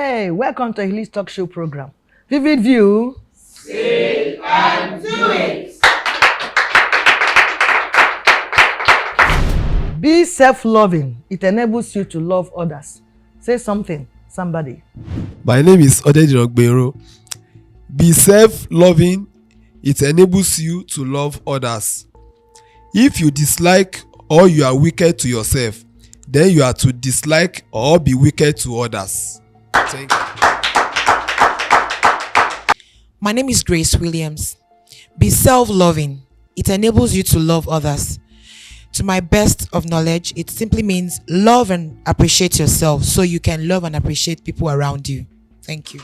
Hey, welcome to Hilly's Talk Show program. Vivid View. Say and do it. Be self-loving. It enables you to love others. Say something, somebody. My name is Odeji Ogbero. Be self-loving. It enables you to love others. If you dislike or you are wicked to yourself, then you are to dislike or be wicked to others. Thank you. My name is Grace Williams. Be self-loving. It enables you to love others. To my best of knowledge, it simply means love and appreciate yourself so you can love and appreciate people around you. Thank you.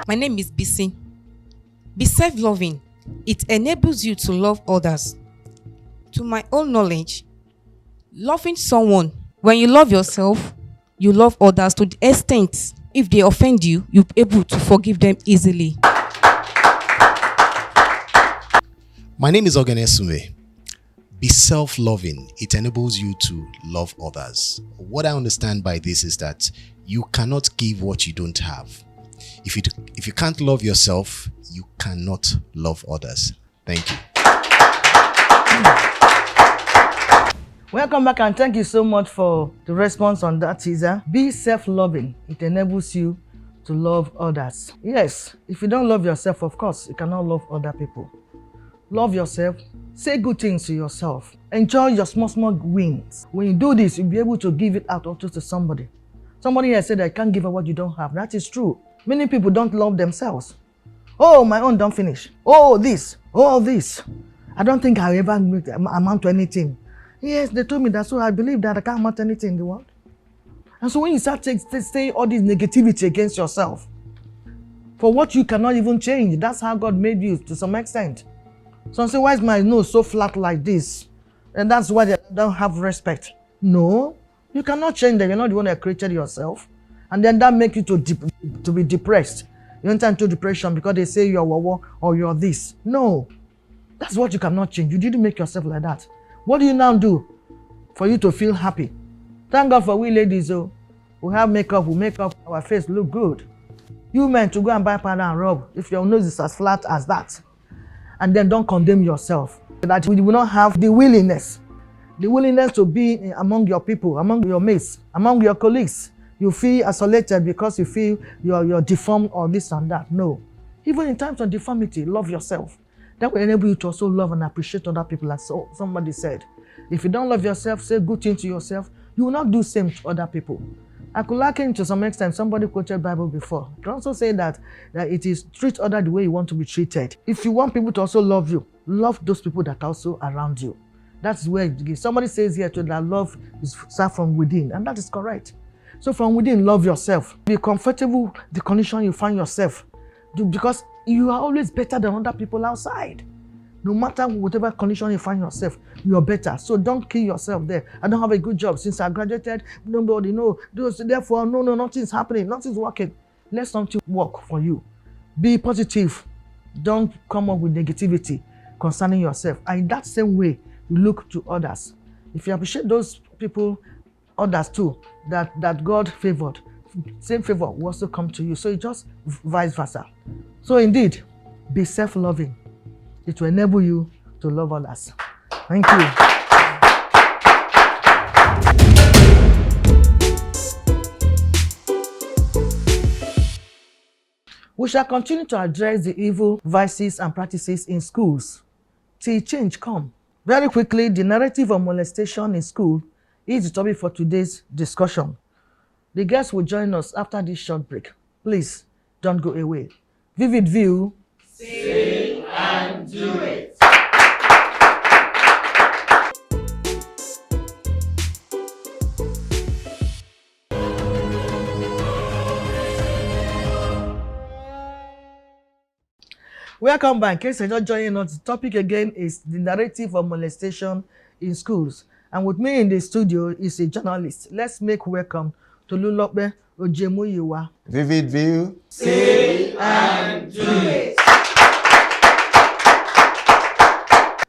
My name is Bisi. Be self-loving. It enables you to love others. To my own knowledge, loving someone, when you love yourself, you love others to the extent if they offend you, you're able to forgive them easily. My name is Oganesume. Be self-loving. It enables you to love others. What I understand by this is that you cannot give what you don't have. If you can't love yourself, you cannot love others. Thank you. Welcome back and thank you so much for the response on that teaser. Be self-loving. It enables you to love others. Yes, if you don't love yourself, of course, you cannot love other people. Love yourself. Say good things to yourself. Enjoy your small wins. When you do this, you'll be able to give it out to somebody. Somebody has said that I can't give out what you don't have. That is true. Many people don't love themselves. Oh, my own don't finish. Oh, this. Oh, this. I don't think I'll ever amount to anything. Yes, they told me that, so I believe that I can't amount to anything in the world. And so when you start saying all this negativity against yourself, for what you cannot even change, that's how God made you to some extent. Some say, why is my nose so flat like this? And that's why they don't have respect. No, you cannot change that. You're not the one that created yourself. And then that makes you to be depressed. You enter into depression because they say you're wawa or you're this. No, that's what you cannot change. You didn't make yourself like that. What do you now do for you to feel happy? Thank God for we ladies, we have makeup, we make up our face look good. You men to go and buy powder and rub if your nose is as flat as that. And then don't condemn yourself. That you will not have the willingness to be among your people, among your mates, among your colleagues. You feel isolated because you feel you're deformed or this and that. No. Even in times of deformity, love yourself. That will enable you to also love and appreciate other people, like somebody said. If you don't love yourself, say good things to yourself, you will not do the same to other people. I could liken to some extent, somebody quoted Bible before. You can also say that it is treat others the way you want to be treated. If you want people to also love you, love those people that are also around you. That's where somebody says here too that love is start from within, and that is correct. So from within, love yourself. Be comfortable with the condition you find yourself. Because you are always better than other people outside. No matter whatever condition you find yourself, you're better. So don't kill yourself there. I don't have a good job since I graduated. Nobody knows. Therefore, no, nothing's happening. Nothing's working. Let something work for you. Be positive. Don't come up with negativity concerning yourself. And in that same way, you look to others. If you appreciate those people, others too, that God favored, same favor will also come to you. So it's just vice versa. So indeed, be self-loving. It will enable you to love others. Thank you. We shall continue to address the evil vices and practices in schools till change come. Very quickly, the narrative of molestation in school is the topic for today's discussion. The guests will join us after this short break. Please don't go away. Vivid View. Say and do it. Welcome back. In case you're just joining us, the topic again is the narrative of molestation in schools. And with me in the studio is a journalist. Let's make welcome to Lulope Ojemuyiwa. Vivid View. Say and do it.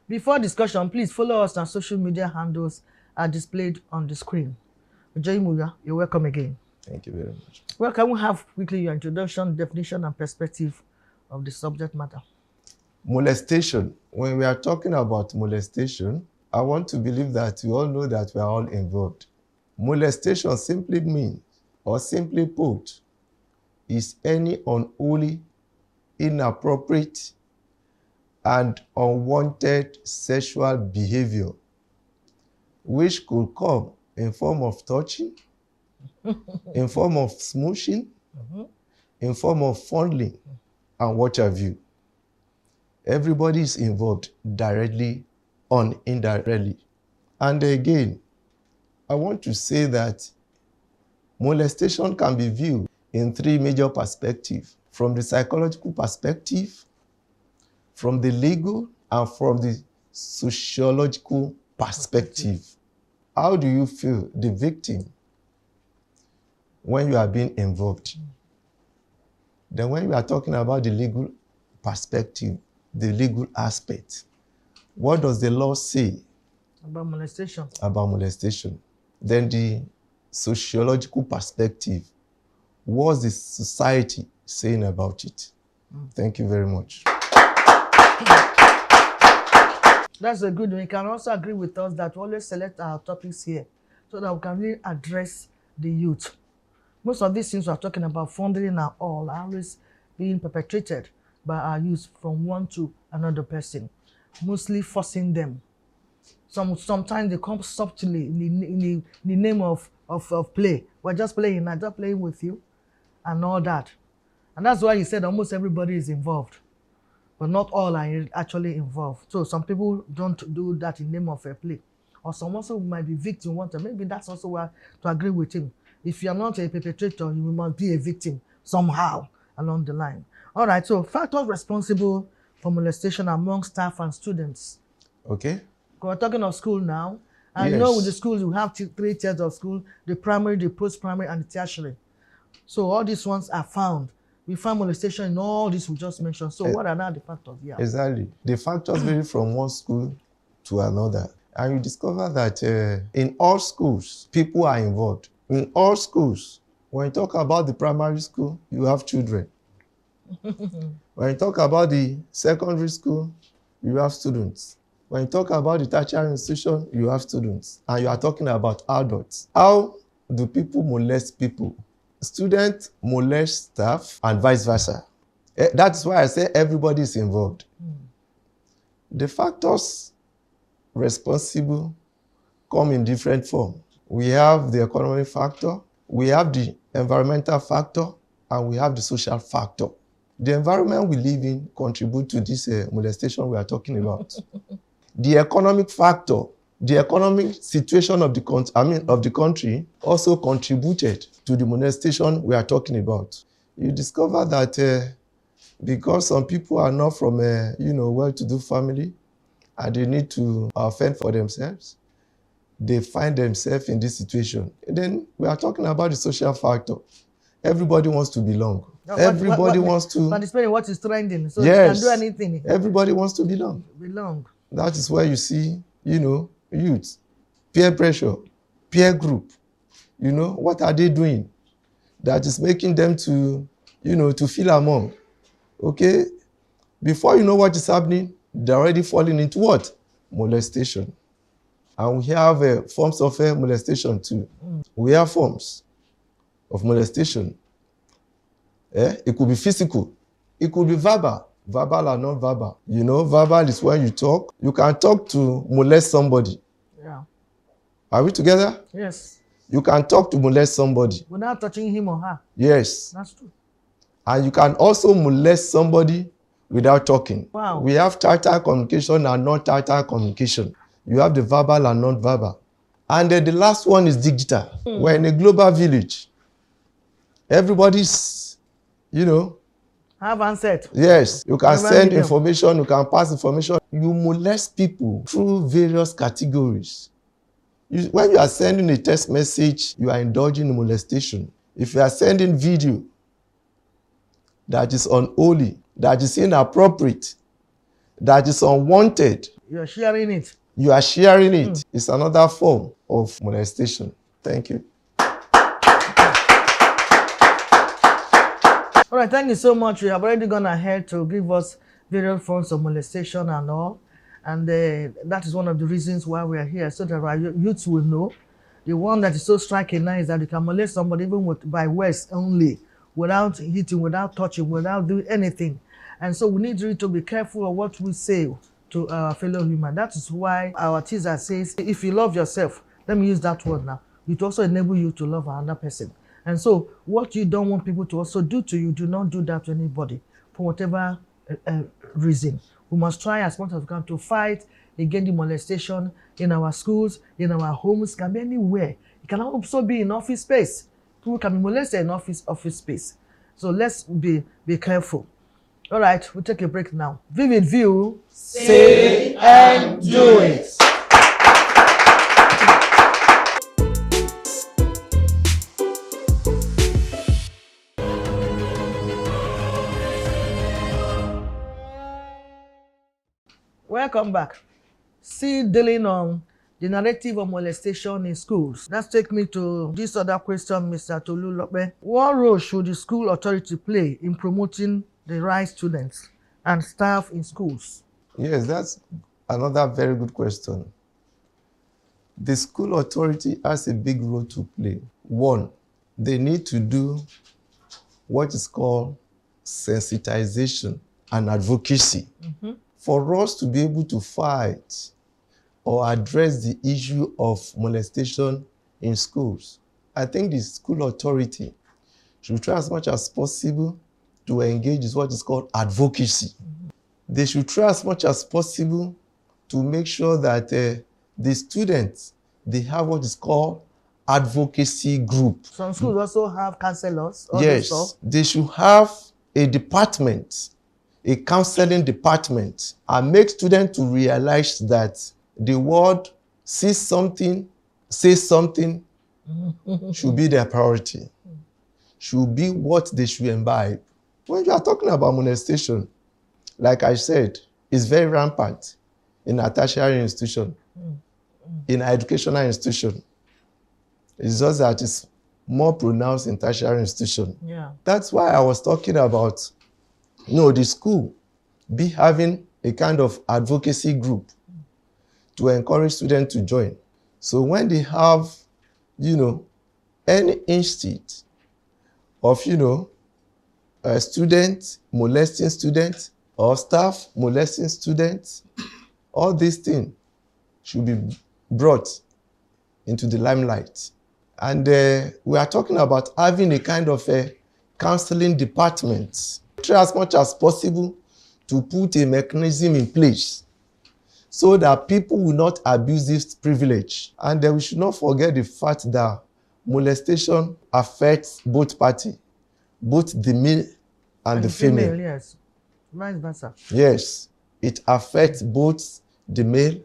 Before discussion, please follow us on social media handles are displayed on the screen. Ojoyimuya, you're welcome again. Thank you very much. Well, can we have quickly your introduction, definition, and perspective of the subject matter? Molestation. When we are talking about molestation, I want to believe that we all know that we are all involved. Molestation simply means, or simply put, is any unholy, inappropriate, and unwanted sexual behavior which could come in form of touching, in form of smooshing, in form of fondling, and what have you. Everybody is involved directly or indirectly. And again, I want to say that molestation can be viewed in three major perspectives: from the psychological perspective, from the legal, and from the sociological perspective. How do you feel the victim when you are being involved? Then when we are talking about the legal perspective, the legal aspect, what does the law say About molestation? about molestation? Then the sociological perspective, what's the society saying about it? Thank you very much. That's a good one. You can also agree with us that we always select our topics here so that we can really address the youth. Most of these things we are talking about, funding and all, are always being perpetrated by our youth from one to another person, mostly forcing them. Sometimes they come subtly in the name of play. We're just playing, I'm just playing with you and all that. And that's why he said almost everybody is involved, but not all are actually involved. So some people don't do that in the name of a play. Or some also might be victim wanted. Maybe that's also why to agree with him. If you're not a perpetrator, you must be a victim somehow along the line. All right, so factors responsible for molestation among staff and students. Okay. We're talking of school now. And you Yes. know with the schools, you have three tiers of school: the primary, the post-primary, and the tertiary. So all these ones are found. We find molestation in all these we just mentioned. So what are now the factors here? Exactly. The factors vary from one school to another. And you discover that in all schools, people are involved. In all schools, when you talk about the primary school, you have children. When you talk about the secondary school, you have students. When you talk about the tertiary institution, you have students. And you are talking about adults. How do people molest people? Students molest staff and vice versa. That's why I say everybody is involved. The factors responsible come in different forms. We have the economic factor, we have the environmental factor, and we have the social factor. The environment we live in contributes to this molestation we are talking about. The economic factor, the economic situation of the country also contributed to the molestation we are talking about. You discover that because some people are not from a well-to-do family and they need to fend for themselves, they find themselves in this situation. And then we are talking about the social factor. Everybody wants to belong. Everybody wants to participate in what is trending, so yes, you can do anything. Everybody wants to belong. That is where you see, youth, peer pressure, peer group. What are they doing that is making them to feel among? Okay, before you know what is happening, they're already falling into what? Molestation. And we have forms of molestation too. We have forms of molestation. It could be physical. It could be verbal. Verbal or non-verbal. Verbal is when you talk. You can talk to molest somebody. Yeah. Are we together? Yes. You can talk to molest somebody. Without touching him or her. Yes. That's true. And you can also molest somebody without talking. Wow. We have tactile communication and non-tactile communication. You have the verbal and non-verbal. And then the last one is digital. We're in a global village. Everybody's, have answered. Yes, you can send information, you can pass information. You molest people through various categories. When you are sending a text message, you are indulging in molestation. If you are sending video that is unholy, that is inappropriate, that is unwanted, you are sharing it. You are sharing it. It's another form of molestation. Thank you. All right, thank you so much. You have already gone ahead to give us various forms of molestation and all. And that is one of the reasons why we are here, so that our youths will know. The one that is so striking now is that you can molest somebody even by words only, without hitting, without touching, without doing anything. And so we need really to be careful of what we say to our fellow human. That is why our teaser says, if you love yourself, let me use that word now, it also enable you to love another person. And so what you don't want people to also do to you, do not do that to anybody for whatever reason. We must try as much as we can to fight against the molestation in our schools, in our homes, can be anywhere. It can also be in office space. People can be molested in office space. So let's be careful. All right, we'll take a break now. Vivid View, Say and do it. Welcome back. Still dealing on the narrative of molestation in schools. Let's take me to this other question, Mr. Tolu Lope. What role should the school authority play in promoting the right students and staff in schools? Yes, that's another very good question. The school authority has a big role to play. One, they need to do what is called sensitization and advocacy. For us to be able to fight or address the issue of molestation in schools, I think the school authority should try as much as possible to engage in what is called advocacy. They should try as much as possible to make sure that the students, they have what is called advocacy group. Some schools also have counselors. Yes, they should have a department, a counseling department, and make students to realize that the word see something, say something should be their priority, should be what they should imbibe. When you are talking about molestation, like I said, it's very rampant in a tertiary institution, in an educational institution. It's just that it's more pronounced in tertiary institution. Yeah. That's why I was talking about, the school be having a kind of advocacy group to encourage students to join. So when they have, any instance of, a student molesting students or staff molesting students, all these things should be brought into the limelight. And we are talking about having a kind of a counseling department. Try as much as possible to put a mechanism in place so that people will not abuse this privilege. And we should not forget the fact that molestation affects both parties, both the male and the female. Yes, vice versa. Yes, it affects both the male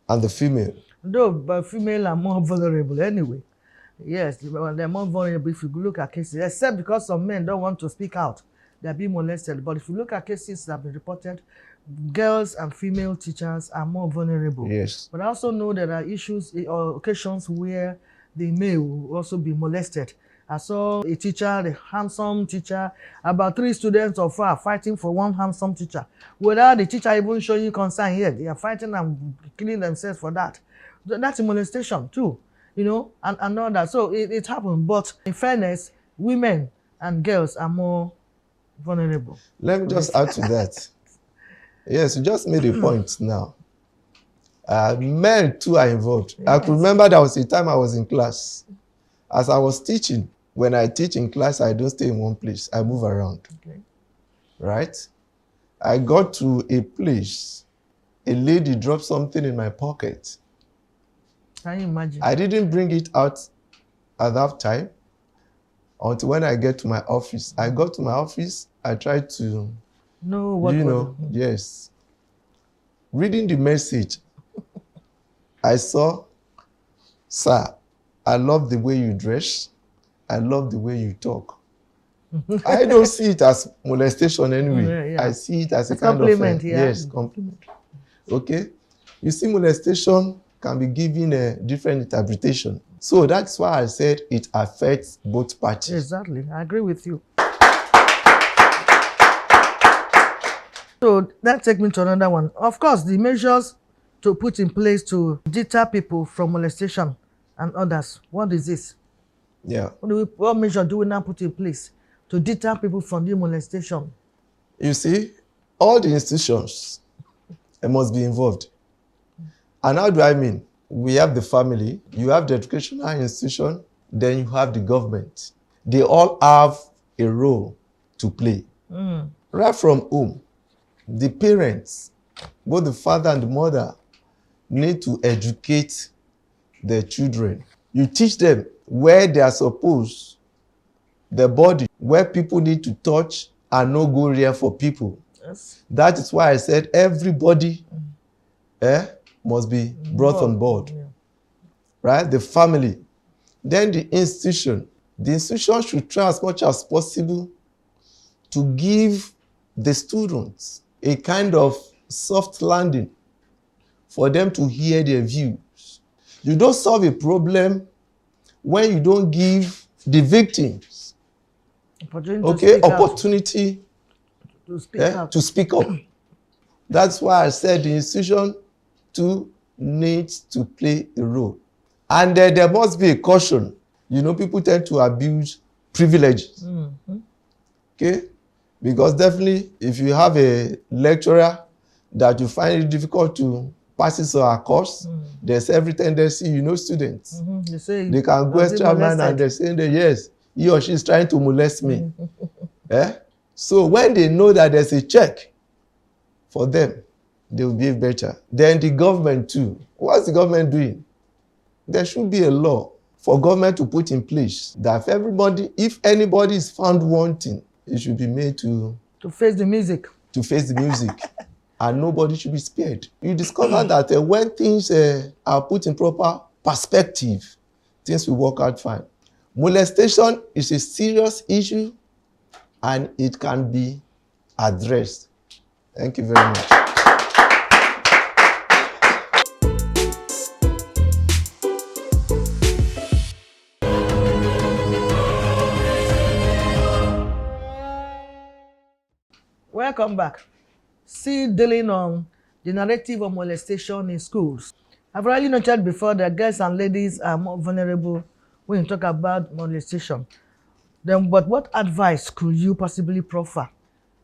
and the female. Though, but female are more vulnerable anyway. Yes, they're more vulnerable if you look at cases, except because some men don't want to speak out. They're being molested. But if you look at cases that have been reported, girls and female teachers are more vulnerable. Yes. But I also know there are issues or occasions where the male will also be molested. I saw a teacher, a handsome teacher, about 3 students of her fighting for one handsome teacher, without the teacher even showing concern yet. They are fighting and killing themselves for that. That's a molestation too, and all that. So it happened. But in fairness, women and girls are more vulnerable. Let me just add to that. Yes, you just made a point now. Men too are involved. Yes. I could remember there was a time I was in class. As I was teaching, when I teach in class, I don't stay in one place. I move around. Okay. Right? I got to a place, a lady dropped something in my pocket. Can you imagine? I didn't bring it out at that time until when I get to my office. I got to my office, I tried to know what yes. Reading the message, I saw, "Sir, I love the way you dress. I love the way you talk." I don't see it as molestation anyway. Yeah. I see it as a kind compliment, of yes, compliment. Okay, you see, molestation can be given a different interpretation. So that's why I said it affects both parties. Exactly, I agree with you. So that takes me to another one. Of course, the measures to put in place to deter people from molestation and others. What is this? Yeah. What measure do we now put in place to deter people from the molestation? You see, all the institutions must be involved. And how do I mean? We have the family, you have the educational institution, then you have the government. They all have a role to play. Right from home, the parents, both the father and the mother, need to educate their children. You teach them where they are supposed, the body, where people need to touch and no go there for people. Yes. That is why I said everybody must be brought on board. Yeah. Right? The family. Then the institution. The institution should try as much as possible to give the students a kind of soft landing for them to hear their views. You don't solve a problem when you don't give the victims opportunity to speak up. That's why I said the institution too needs to play a role. And there must be a caution. You know, people tend to abuse privileges. Okay? Because definitely, if you have a lecturer that you find it difficult to pass his or her course, there's every tendency, you know, students. They can go extra man and they're saying that, yes, he or she is trying to molest me. So when they know that there's a check for them, they will behave better. Then the government too. What's the government doing? There should be a law for government to put in place that if anybody is found wanting, it should be made to face the music. To face the music. And nobody should be spared. You discover that when things are put in proper perspective, things will work out fine. Molestation is a serious issue and it can be addressed. Thank you very much. Welcome back. Still dealing on the narrative of molestation in schools. I've already noted before that girls and ladies are more vulnerable when you talk about molestation. Then, but what advice could you possibly proffer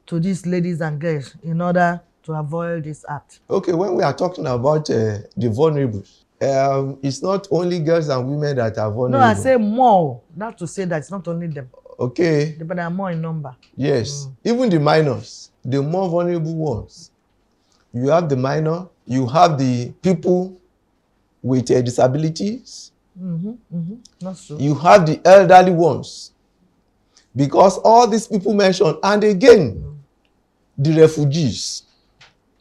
to these ladies and girls in order to avoid this act? Okay, when we are talking about the vulnerable, it's not only girls and women that are vulnerable. No, I say more. Not to say that it's not only them. Okay. But they are more in number. Yes. Even the minors, the more vulnerable ones. You have the minor, you have the people with disabilities. That's true. You have the elderly ones. Because all these people mentioned, and again, the refugees.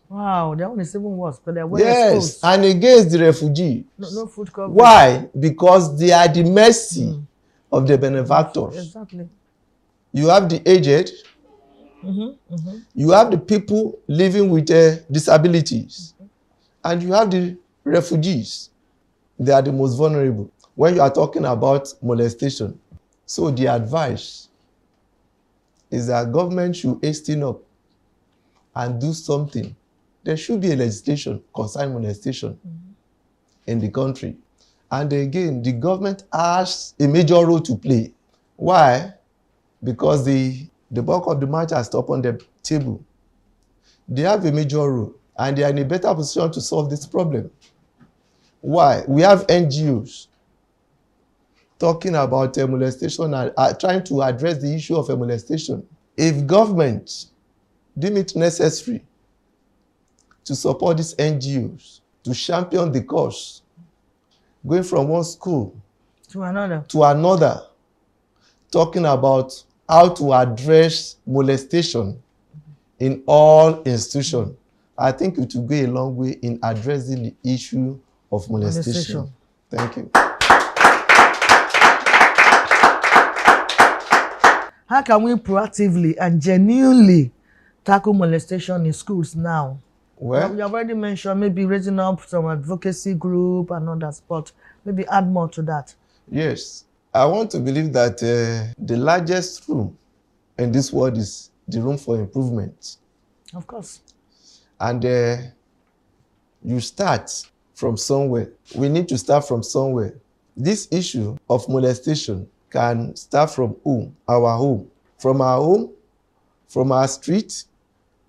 Wow, that one is even worse because they are well exposed. Yes, and against the refugees. No food coverage. Why? Because they are the mercy of the benefactors. Exactly. You have the aged. You have the people living with disabilities. And you have the refugees. They are the most vulnerable when you are talking about molestation. So the advice is that government should hasten up and do something. There should be a legislation concerning molestation in the country. And again, the government has a major role to play. Why? Because the bulk of the matters up on the table. They have a major role and they are in a better position to solve this problem. Why? We have NGOs talking about molestation and trying to address the issue of molestation. If government deem it necessary to support these NGOs, to champion the cause, going from one school to another, talking about how to address molestation in all institutions, I think it will go a long way in addressing the issue of molestation. Thank you. How can we proactively and genuinely tackle molestation in schools now? Well, you have already mentioned maybe raising up some advocacy group and others, but maybe add more to that. Yes. I want to believe that the largest room in this world is the room for improvement. Of course. And you start from somewhere. We need to start from somewhere. This issue of molestation can start from home, our home. From our home, from our street,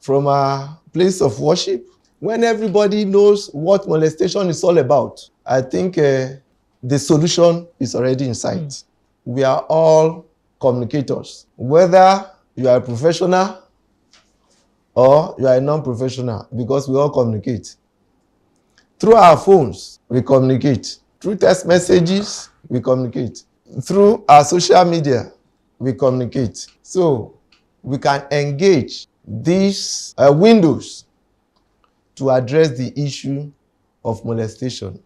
from our place of worship. When everybody knows what molestation is all about, I think the solution is already in sight. We are all communicators. Whether you are a professional or you are a non-professional, because we all communicate. Through our phones, we communicate. Through text messages, we communicate. Through our social media, we communicate. So we can engage these windows to address the issue of molestation.